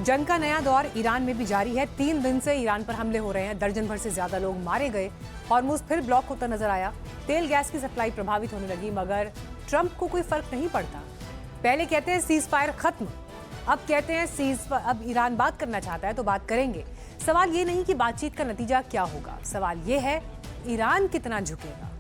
जंग का नया दौर ईरान में भी जारी है। 3 दिन से ईरान पर हमले हो रहे हैं। दर्जन भर से ज्यादा लोग मारे गए। हॉर्मुज़ फिर ब्लॉक होता नजर आया। तेल गैस की सप्लाई प्रभावित होने लगी, मगर ट्रंप को कोई फर्क नहीं पड़ता। पहले कहते हैं सीज फायर खत्म, अब कहते हैं अब ईरान बात करना चाहता है तो बात करेंगे। सवाल ये नहीं कि बातचीत का नतीजा क्या होगा, सवाल ये है ईरान कितना झुकेगा।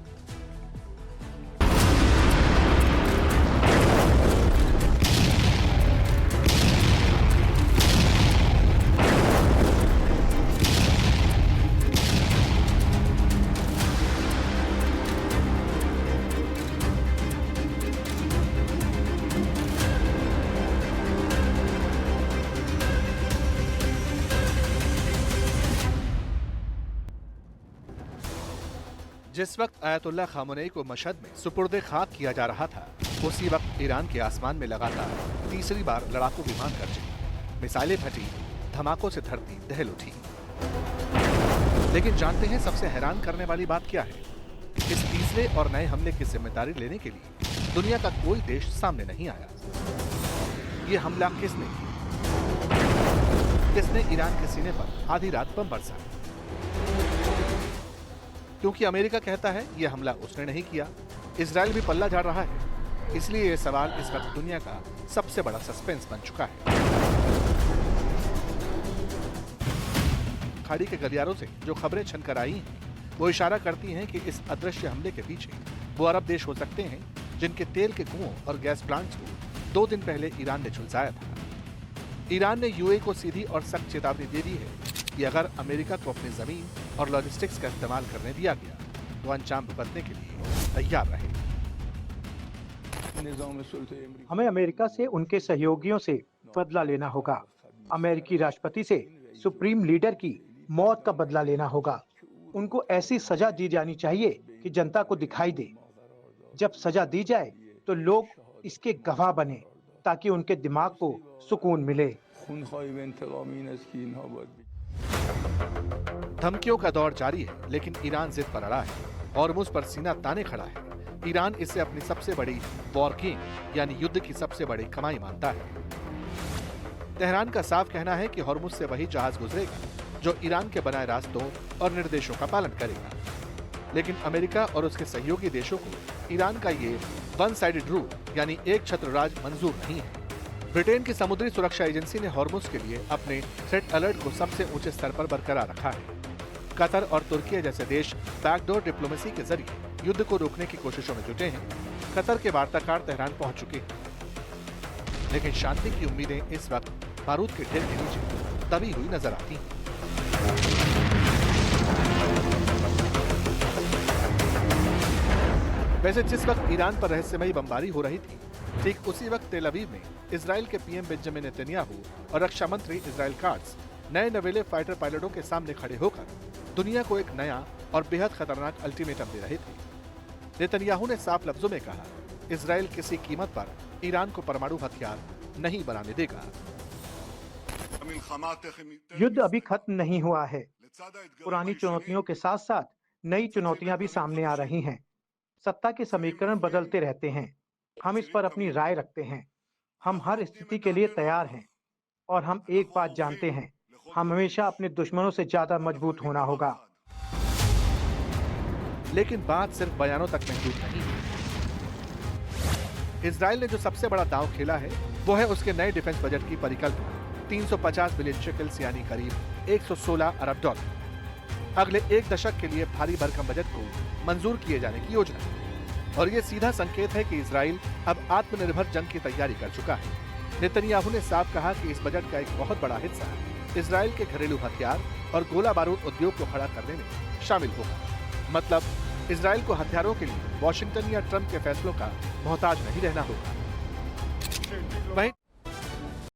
जिस वक्त आयतुल्लाह खामनेई को मशहद में सुपुर्दे खाक किया जा रहा था, उसी वक्त ईरान के आसमान में लगातार तीसरी बार लड़ाकू विमान गरजे, मिसाइलें फटी, धमाकों से धरती दहल उठी। लेकिन जानते हैं सबसे हैरान करने वाली बात क्या है? इस तीसरे और नए हमले की जिम्मेदारी लेने के लिए दुनिया का कोई देश सामने नहीं आया। ये हमला किसने किया? किसने ईरान के सीने पर आधी रात बम बरसाए? क्योंकि अमेरिका कहता है यह हमला उसने नहीं किया, इजराइल भी पल्ला झाड़ रहा है। इसलिए यह सवाल इस वक्त दुनिया का सबसे बड़ा सस्पेंस बन चुका है। खाड़ी के गलियारों से जो खबरें छनकर आई हैं, वो इशारा करती हैं कि इस अदृश्य हमले के पीछे वो अरब देश हो सकते हैं जिनके तेल के कुओं और गैस प्लांट्स को 2 दिन पहले ईरान ने झुलसाया था। ईरान ने यूएई को सीधी और सख्त चेतावनी दे दी है कि अगर अमेरिका को अपनी जमीन और लॉजिस्टिक्स का इस्तेमाल करने दिया गया तो अंजाम भुगतने के लिए तैयार रहे। हमें अमेरिका से उनके सहयोगियों से बदला लेना होगा। अमेरिकी राष्ट्रपति से सुप्रीम लीडर की मौत का बदला लेना होगा। उनको ऐसी सजा दी जानी चाहिए कि जनता को दिखाई दे। जब सजा दी जाए तो लोग इसके गवाह बने, ताकि उनके दिमाग को सुकून मिले। धमकियों का दौर जारी है, लेकिन ईरान जिद पर अड़ा है और मुझ पर सीना ताने खड़ा है। ईरान इसे अपनी सबसे बड़ी वॉर गेम यानी युद्ध की सबसे बड़ी कमाई मानता है। तेहरान का साफ कहना है कि हॉर्मुज से वही जहाज गुजरेगा जो ईरान के बनाए रास्तों और निर्देशों का पालन करेगा। लेकिन अमेरिका और उसके सहयोगी देशों को ईरान का ये वन साइडेड रूल यानी एक छत्र राज मंजूर नहीं है। ब्रिटेन की समुद्री सुरक्षा एजेंसी ने हॉर्मुज के लिए अपने थ्रेट अलर्ट को सबसे ऊंचे स्तर पर बरकरार रखा है। कतर और तुर्की जैसे देश बैकडोर डिप्लोमेसी के जरिए युद्ध को रोकने की कोशिशों में जुटे हैं। कतर के वार्ताकार तेहरान पहुंच चुके हैं, लेकिन शांति की उम्मीदें इस वक्त बारूद के ढेर के नीचे दबी हुई नजर आती हैं। वैसे जिस वक्त ईरान पर रहस्यमयी बमबारी हो रही थी, ठीक उसी वक्त तेल अवीव में इजराइल के पीएम बेंजामिन नेतन्याहू और रक्षा मंत्री इजराइल काट्ज नए नवेले फाइटर पायलटों के सामने खड़े होकर दुनिया को एक नया और बेहद खतरनाक अल्टीमेटम दे रहे थे। नेतन्याहू ने साफ लफ्जों में कहा, इजराइल किसी कीमत पर ईरान को परमाणु हथियार नहीं बनाने देगा। युद्ध अभी खत्म नहीं हुआ है। पुरानी चुनौतियों के साथ साथ नई चुनौतियां भी सामने आ रही हैं। सत्ता के समीकरण बदलते रहते हैं। हम इस पर अपनी राय रखते हैं। हम हर स्थिति के लिए तैयार हैं और हम एक बात जानते हैं, हम हमेशा अपने दुश्मनों से ज्यादा मजबूत होना होगा। लेकिन बात सिर्फ बयानों तक महदूद नहीं है। इजराइल ने जो सबसे बड़ा दांव खेला है वो है उसके नए डिफेंस बजट की परिकल्पना 350 बिलियन शेकल्स यानी करीब 116 अरब डॉलर। अगले 1 दशक के लिए भारी भरकम बजट को मंजूर किए जाने की योजना है और ये सीधा संकेत है कि इजराइल अब आत्मनिर्भर जंग की तैयारी कर चुका है। नेतन्याहू ने साफ कहा कि इस बजट का एक बहुत बड़ा हिस्सा इजराइल के घरेलू हथियार और गोला बारूद उद्योग को खड़ा करने में शामिल होगा। मतलब इजराइल को हथियारों के लिए वॉशिंगटन या ट्रंप के फैसलों का मोहताज नहीं रहना होगा। वहीं